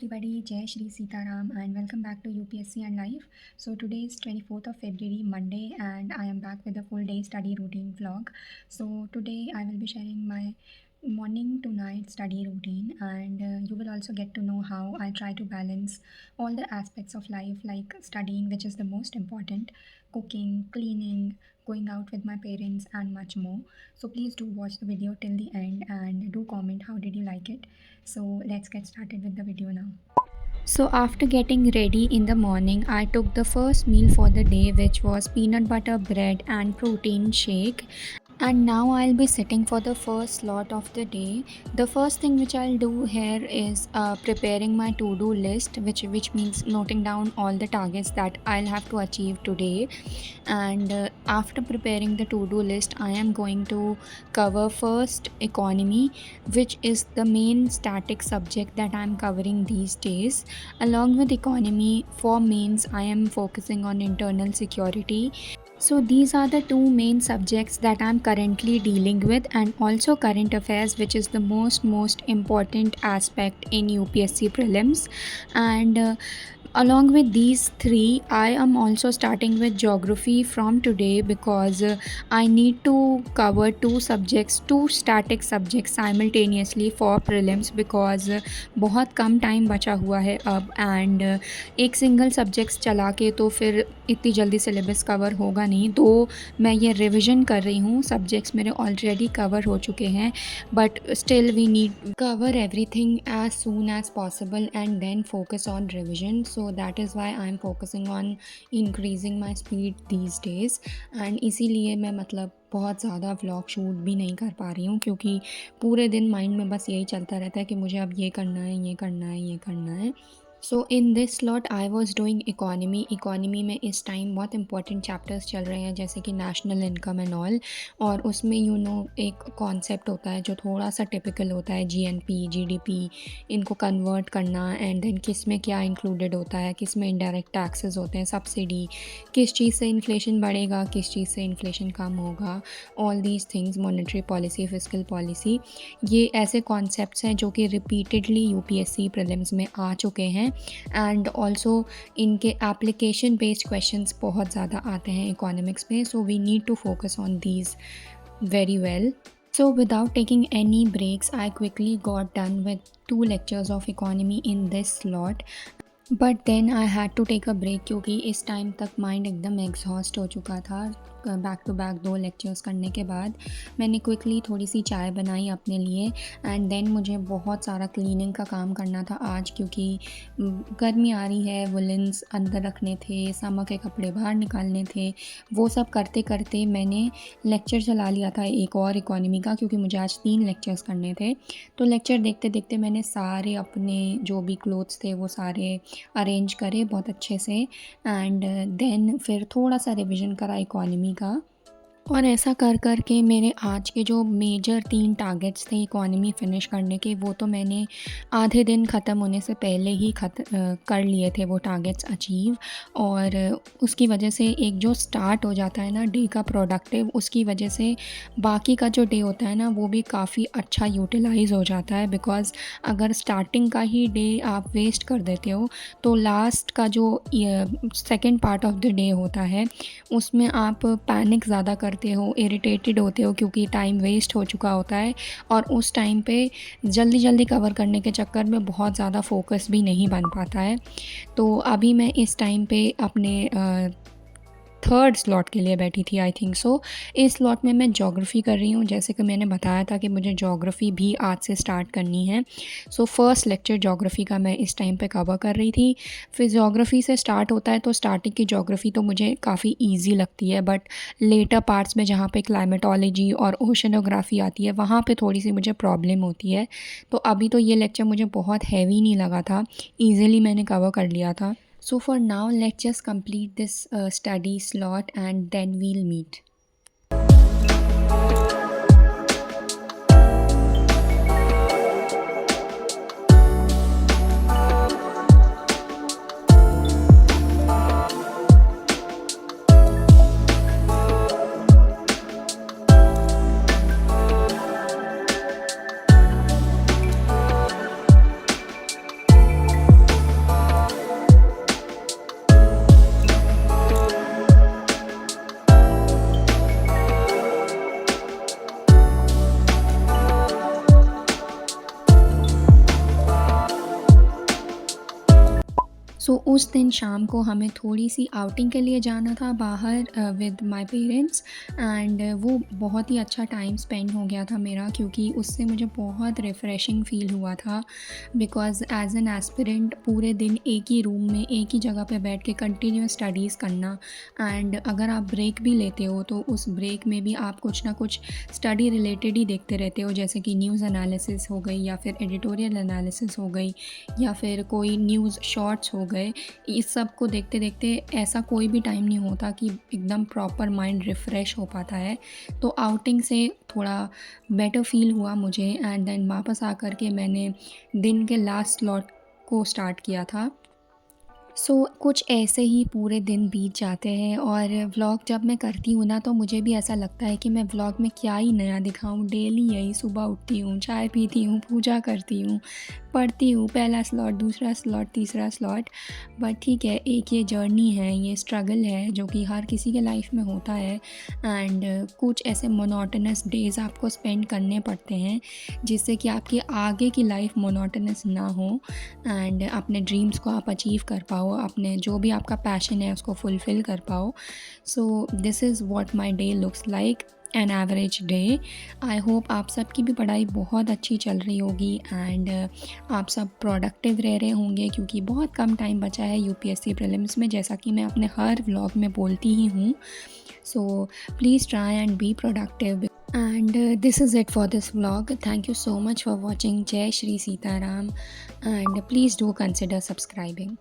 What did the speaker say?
everybody, Jai Shri Sitaram and welcome back to UPSC and Life. So today is 24th of February, Monday, and I am back with a full day study routine vlog. So today I will be sharing my morning to night study routine, and you will also get to know how I try to balance all the aspects of life like studying, which is the most important, cooking, cleaning, going out with my parents, and much more. So please do watch the video till the end and do comment how did you like it. So let's get started with the video now. So after getting ready in the morning, I took the first meal for the day, which was peanut butter bread and protein shake. And now I'll be sitting for the first slot of the day. The first thing which I'll do here is preparing my to-do list, which means noting down all the targets that I'll have to achieve today. And after preparing the to-do list, I am going to cover first economy, which is the main static subject that I'm covering these days. Along with economy, for mains I am focusing on internal security. So these are the two main subjects that I'm currently dealing with, and also current affairs, which is the most important aspect in UPSC prelims. And along with these three, I am also starting with geography from today because I need to cover two static subjects simultaneously for prelims because बहुत कम time बचा हुआ है अब, and एक single subjects चला के तो फिर इतनी जल्दी सिलेबस कवर होगा नहीं, तो मैं ये रिविज़न कर रही हूँ. सब्जेक्ट्स मेरे ऑलरेडी कवर हो चुके हैं, but still we need cover everything as soon as possible and then focus on revision. So that is why I am focusing on increasing my speed these days. And इसीलिए मैं मतलब बहुत ज़्यादा vlog shoot भी नहीं कर पा रही हूँ, क्योंकि पूरे दिन माइंड में बस यही चलता रहता है कि मुझे अब ये करना है, ये करना है, ये करना है. So in this slot I was doing economy में इस टाइम बहुत इंपॉर्टेंट चैप्टर्स चल रहे हैं, जैसे कि नेशनल इनकम एंड ऑल. और उसमें एक कॉन्सेप्ट होता है जो थोड़ा सा टिपिकल होता है, जीएनपी, जीडीपी, इनको कन्वर्ट करना, एंड देन किस में क्या इंक्लूडेड होता है, किस में इनडायरेक्ट टैक्सेस होते हैं, सब्सिडी, किस चीज़ से इन्फ्लेशन बढ़ेगा, किस चीज़ से इन्फ्लेशन कम होगा, all these things, monetary policy, fiscal policy. ये ऐसे कॉन्सेप्ट्स हैं जो कि रिपीटेडली यूपीएससी प्रीलिम्स में आ चुके हैं, एंड ऑल्सो इनके एप्लीकेशन बेस्ड क्वेश्चंस बहुत ज़्यादा आते हैं इकोनॉमिक्स में. So we need to focus on these very well. So without taking any breaks, I quickly got done with 2 lectures of economy in this slot. But then I had to take a break, क्योंकि इस time तक mind एकदम exhaust हो चुका था. Back to back 2 lectures करने के बाद मैंने क्विकली थोड़ी सी चाय बनाई अपने लिए, एंड देन मुझे बहुत सारा क्लीनिंग का काम करना था आज, क्योंकि गर्मी आ रही है, वुलेंस अंदर रखने थे, समर के कपड़े बाहर निकालने थे. वो सब करते करते मैंने लेक्चर चला लिया था एक और इकोनॉमी का, क्योंकि मुझे आज 3 लेक्चर्स करने थे. तो लेक्चर देखते देखते मैंने सारे अपने जो भी क्लोथ्स थे वो सारे अरेंज करे बहुत अच्छे से, एंड देन फिर थोड़ा सा रिवीजन करा इकोनॉमी का. और ऐसा कर कर के मेरे आज के जो मेजर 3 टारगेट्स थे इकोनॉमी फ़िनिश करने के, वो तो मैंने आधे दिन ख़त्म होने से पहले ही कर लिए थे वो टारगेट्स अचीव. और उसकी वजह से एक जो स्टार्ट हो जाता है ना डे का प्रोडक्टिव, उसकी वजह से बाकी का जो डे होता है ना वो भी काफ़ी अच्छा यूटिलाइज़ हो जाता है. बिकॉज़ अगर स्टार्टिंग का ही डे आप वेस्ट कर देते हो, तो लास्ट का जो second part of the day होता है उसमें आप पैनिक ज़्यादा करते हो, इरिटेटेड होते हो, क्योंकि टाइम वेस्ट हो चुका होता है. और उस टाइम पे जल्दी जल्दी कवर करने के चक्कर में बहुत ज़्यादा फोकस भी नहीं बन पाता है. तो अभी मैं इस टाइम पे अपने थर्ड स्लॉट के लिए बैठी थी, आई थिंक सो. इस स्लॉट में मैं ज्योग्राफ़ी कर रही हूँ, जैसे कि मैंने बताया था कि मुझे ज्योग्राफ़ी भी आज से स्टार्ट करनी है. सो फर्स्ट लेक्चर ज्योग्राफ़ी का मैं इस टाइम पे कवर कर रही थी. फिर ज्योग्राफ़ी से स्टार्ट होता है, तो स्टार्टिंग की ज्योग्राफ़ी तो मुझे काफ़ी ईजी लगती है, बट लेटर पार्ट्स में जहाँ पे क्लाइमेटोलॉजी और ओशनोग्राफी आती है, वहाँ पर थोड़ी सी मुझे प्रॉब्लम होती है. तो अभी तो ये लेक्चर मुझे बहुत हैवी नहीं लगा था, ईज़िली मैंने कवर कर लिया था. So for now, let's just complete this study slot and then we'll meet. सो उस दिन शाम को हमें थोड़ी-सी आउटिंग के लिए जाना था बाहर विद माय पेरेंट्स एंड वो बहुत ही अच्छा टाइम स्पेंड हो गया था मेरा, क्योंकि उससे मुझे बहुत रिफ़्रेशिंग फ़ील हुआ था। बिकॉज़ एज़ एन एस्पिरेंट पूरे दिन एक ही रूम में, एक ही जगह पे बैठ के कंटिन्यूअस स्टडीज़ करना, एंड अगर आप ब्रेक भी लेते हो तो उस ब्रेक में भी आप कुछ ना कुछ स्टडी रिलेटेड ही देखते रहते हो, जैसे कि न्यूज़ एनालिसिस हो गई या फिर एडिटोरियल एनालिसिस हो गई या फिर कोई न्यूज़ शॉर्ट्स हो गए। इस सब को देखते-देखते ऐसा कोई भी टाइम नहीं होता कि एकदम प्रॉपर माइंड रिफ़्रेश हो पाता है। तो आउटिंग से थोड़ा बेटर फ़ील हुआ मुझे एंड देन वापस आकर के मैंने दिन के लास्ट स्लॉट को स्टार्ट किया था। कुछ ऐसे ही पूरे दिन बीत जाते हैं और व्लॉग जब मैं करती हूँ ना, तो मुझे भी ऐसा लगता है कि मैं व्लॉग में क्या ही नया दिखाऊँ। डेली यही सुबह उठती हूँ, चाय पीती हूँ, पूजा करती हूँ, पढ़ती हूँ, पहला स्लॉट, दूसरा स्लॉट, तीसरा स्लॉट। बट ठीक है, एक ये जर्नी है, ये स्ट्रगल है जो कि हर किसी के लाइफ में होता है एंड कुछ ऐसे मोनोटोनस डेज़ आपको स्पेंड करने पड़ते हैं जिससे कि आपकी आगे की लाइफ मोनोटोनस ना हो एंड अपने ड्रीम्स को आप अचीव कर पाओ, अपने जो भी आपका पैशन है उसको फुलफ़िल कर पाओ। So this is what my day looks like, an average day. I hope आप सबकी भी पढ़ाई बहुत अच्छी चल रही होगी एंड आप सब प्रोडक्टिव रह रहे होंगे, क्योंकि बहुत कम टाइम बचा है यूपीएससी प्रीलिम्स में, जैसा कि मैं अपने हर व्लॉग में बोलती ही हूँ। So please try and be productive. And this is it for this vlog. Thank you so much for watching. Jai Shri Sitaram, and please do consider subscribing.